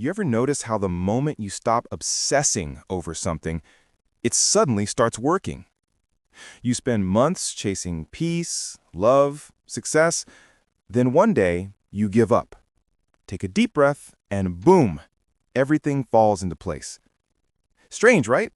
You ever notice how the moment you stop obsessing over something, it suddenly starts working? You spend months chasing peace, love, success, then one day you give up. Take a deep breath, and boom, everything falls into place. Strange, right?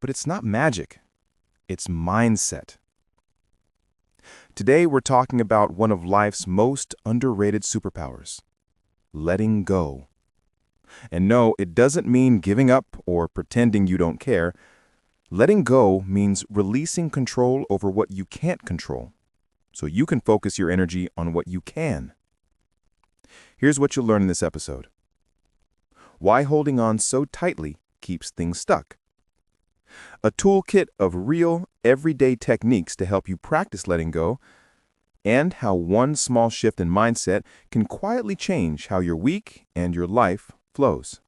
But it's not magic. It's mindset. Today we're talking about one of life's most underrated superpowers, letting go. And no, it doesn't mean giving up or pretending you don't care. Letting go means releasing control over what you can't control, so you can focus your energy on what you can. Here's what you'll learn in this episode. Why holding on so tightly keeps things stuck. A toolkit of real, everyday techniques to help you practice letting go, and how one small shift in mindset can quietly change how your week and your life flows.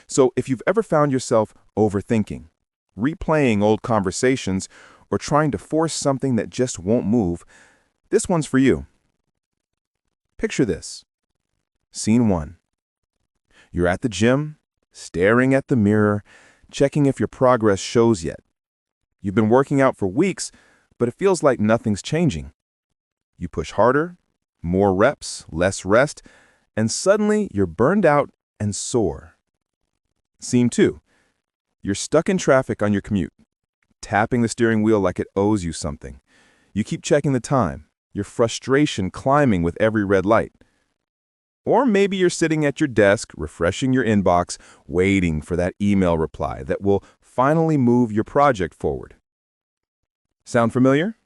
So if you've ever found yourself overthinking, replaying old conversations, or trying to force something that just won't move, this one's for you. Picture this. Scene 1. You're at the gym, staring at the mirror, checking if your progress shows yet. You've been working out for weeks, but it feels like nothing's changing. You push harder, more reps, less rest, and suddenly you're burned out and sore. Scene 2. You're stuck in traffic on your commute, tapping the steering wheel like it owes you something. You keep checking the time, your frustration climbing with every red light. Or maybe you're sitting at your desk, refreshing your inbox, waiting for that email reply that will finally move your project forward. Sound familiar?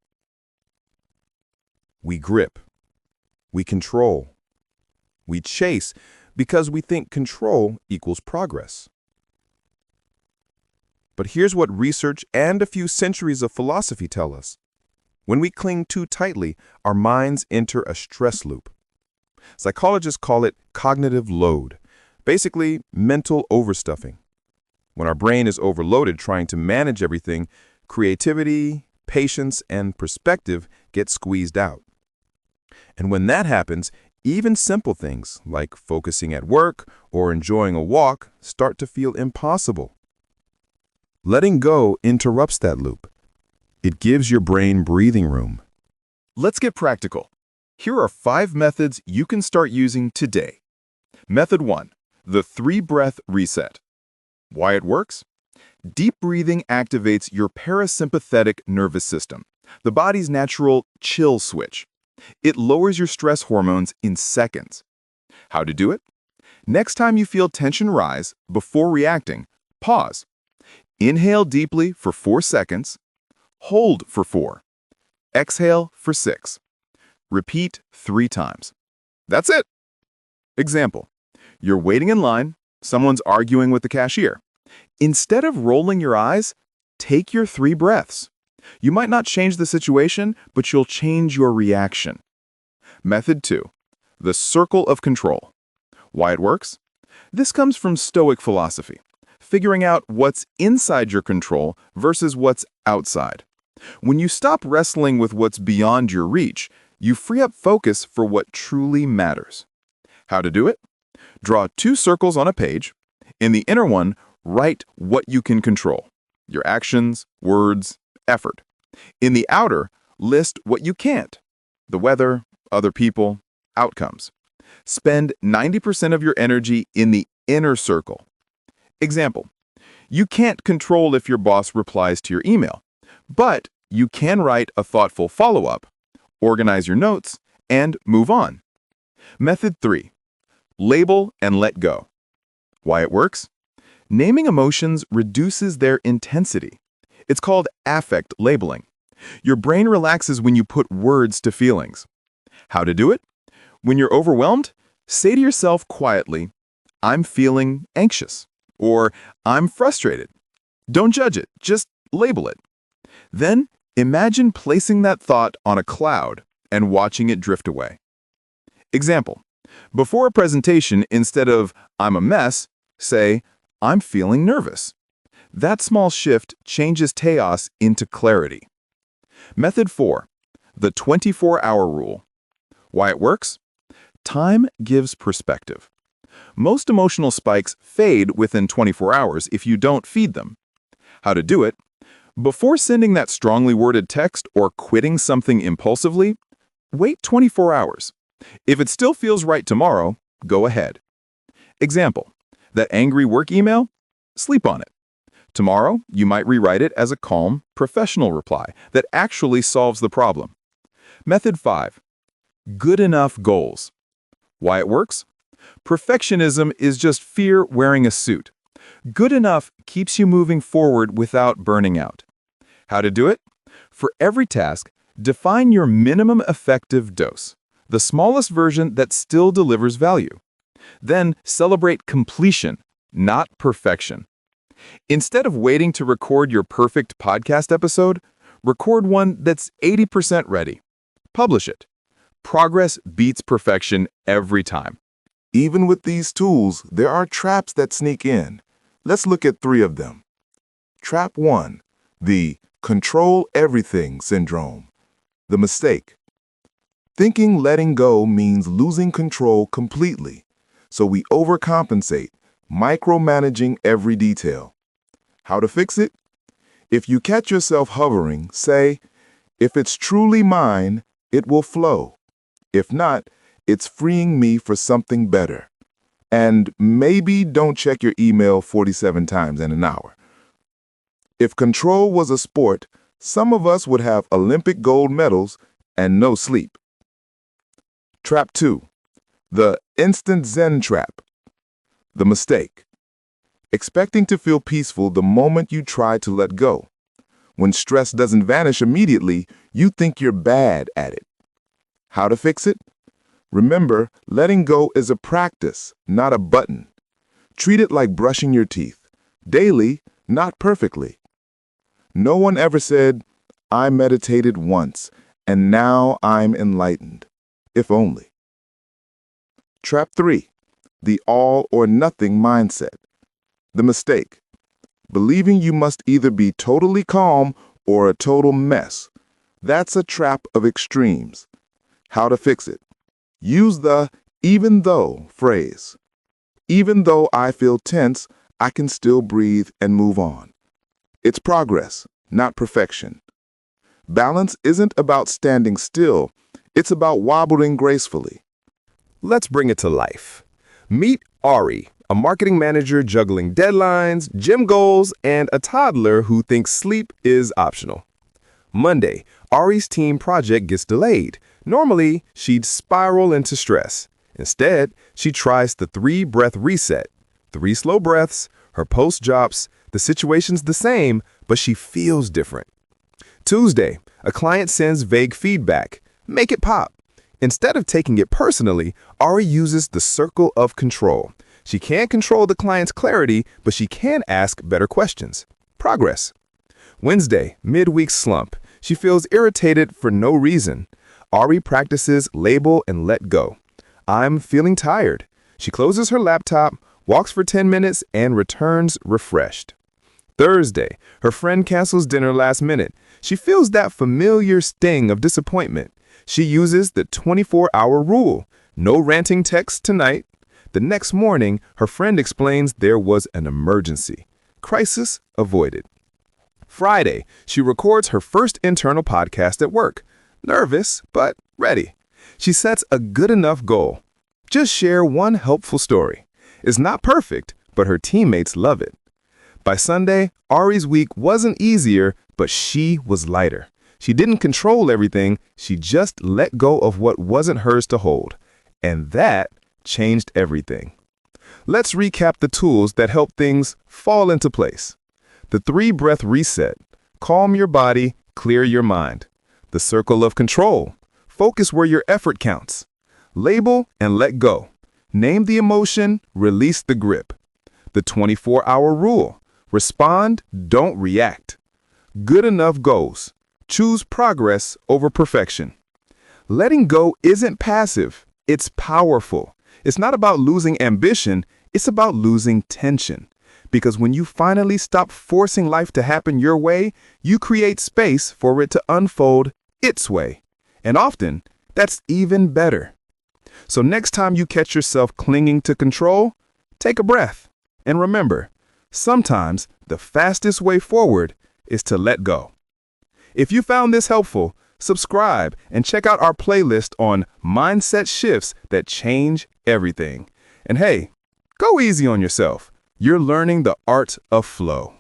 We grip. We control. We chase because we think control equals progress. But here's what research and a few centuries of philosophy tell us. When we cling too tightly, our minds enter a stress loop. Psychologists call it cognitive load, basically mental overstuffing. When our brain is overloaded trying to manage everything, creativity, patience, and perspective get squeezed out. And when that happens, even simple things like focusing at work or enjoying a walk start to feel impossible. Letting go interrupts that loop. It gives your brain breathing room. Let's get practical. Here are 5 methods you can start using today. Method 1, the 3-breath reset. Why it works? Deep breathing activates your parasympathetic nervous system, the body's natural chill switch. It lowers your stress hormones in seconds. How to do it? Next time you feel tension rise, before reacting, pause. Inhale deeply for 4 seconds. Hold for 4. Exhale for 6. Repeat 3 times. That's it. Example. You're waiting in line. Someone's arguing with the cashier. Instead of rolling your eyes, take your 3 breaths. You might not change the situation, but you'll change your reaction. Method 2. The circle of control. Why it works? This comes from Stoic philosophy, figuring out what's inside your control versus what's outside. When you stop wrestling with what's beyond your reach, you free up focus for what truly matters. How to do it? Draw 2 circles on a page. In the inner one, write what you can control: your actions, words, effort. In the outer, list what you can't: the weather, other people, outcomes. Spend 90% of your energy in the inner circle. Example, you can't control if your boss replies to your email, but you can write a thoughtful follow-up, organize your notes, and move on. Method 3, label and let go. Why it works? Naming emotions reduces their intensity. It's called affect labeling. Your brain relaxes when you put words to feelings. How to do it? When you're overwhelmed, say to yourself quietly, "I'm feeling anxious," or "I'm frustrated." Don't judge it, just label it. Then imagine placing that thought on a cloud and watching it drift away. Example, before a presentation, instead of "I'm a mess," say, "I'm feeling nervous." That small shift changes chaos into clarity. Method 4, the 24-hour rule. Why it works? Time gives perspective. Most emotional spikes fade within 24 hours if you don't feed them. How to do it? Before sending that strongly worded text or quitting something impulsively, wait 24 hours. If it still feels right tomorrow, go ahead. Example, that angry work email? Sleep on it. Tomorrow, you might rewrite it as a calm, professional reply that actually solves the problem. Method 5. Good enough goals. Why it works? Perfectionism is just fear wearing a suit. Good enough keeps you moving forward without burning out. How to do it? For every task, define your minimum effective dose, the smallest version that still delivers value. Then celebrate completion, not perfection. Instead of waiting to record your perfect podcast episode, record one that's 80% ready. Publish it. Progress beats perfection every time. Even with these tools, there are traps that sneak in. Let's look at 3 of them. Trap 1, the control everything syndrome. The mistake. Thinking letting go means losing control completely, so we overcompensate, micromanaging every detail. How to fix it? If you catch yourself hovering, say, if it's truly mine, it will flow. If not, it's freeing me for something better. And maybe don't check your email 47 times in an hour. If control was a sport, some of us would have Olympic gold medals and no sleep. Trap 2. The instant Zen trap. The mistake. Expecting to feel peaceful the moment you try to let go. When stress doesn't vanish immediately, you think you're bad at it. How to fix it? Remember, letting go is a practice, not a button. Treat it like brushing your teeth. Daily, not perfectly. No one ever said, I meditated once, and now I'm enlightened. If only. Trap 3. The all or nothing mindset. The mistake. Believing you must either be totally calm or a total mess. That's a trap of extremes. How to fix it? Use the even though phrase. Even though I feel tense, I can still breathe and move on. It's progress, not perfection. Balance isn't about standing still. It's about wobbling gracefully. Let's bring it to life. Meet Ari, a marketing manager juggling deadlines, gym goals, and a toddler who thinks sleep is optional. Monday, Ari's team project gets delayed. Normally, she'd spiral into stress. Instead, she tries the 3-breath reset. 3 slow breaths, her post drops, the situation's the same, but she feels different. Tuesday, a client sends vague feedback. Make it pop. Instead of taking it personally, Ari uses the circle of control. She can't control the client's clarity, but she can ask better questions. Progress. Wednesday, midweek slump. She feels irritated for no reason. Ari practices label and let go. I'm feeling tired. She closes her laptop, walks for 10 minutes, and returns refreshed. Thursday, her friend cancels dinner last minute. She feels that familiar sting of disappointment. She uses the 24-hour rule. No ranting texts tonight. The next morning, her friend explains there was an emergency. Crisis avoided. Friday, she records her first internal podcast at work. Nervous, but ready. She sets a good enough goal. Just share one helpful story. It's not perfect, but her teammates love it. By Sunday, Ari's week wasn't easier, but she was lighter. She didn't control everything, she just let go of what wasn't hers to hold. And that changed everything. Let's recap the tools that help things fall into place. The 3-breath reset. Calm your body, clear your mind. The circle of control. Focus where your effort counts. Label and let go. Name the emotion, release the grip. The 24-hour rule. Respond, don't react. Good enough goals. Choose progress over perfection. Letting go isn't passive, it's powerful. It's not about losing ambition, it's about losing tension. Because when you finally stop forcing life to happen your way, you create space for it to unfold its way. And often, that's even better. So next time you catch yourself clinging to control, take a breath. And remember, sometimes the fastest way forward is to let go. If you found this helpful, subscribe and check out our playlist on mindset shifts that change everything. And hey, go easy on yourself. You're learning the art of flow.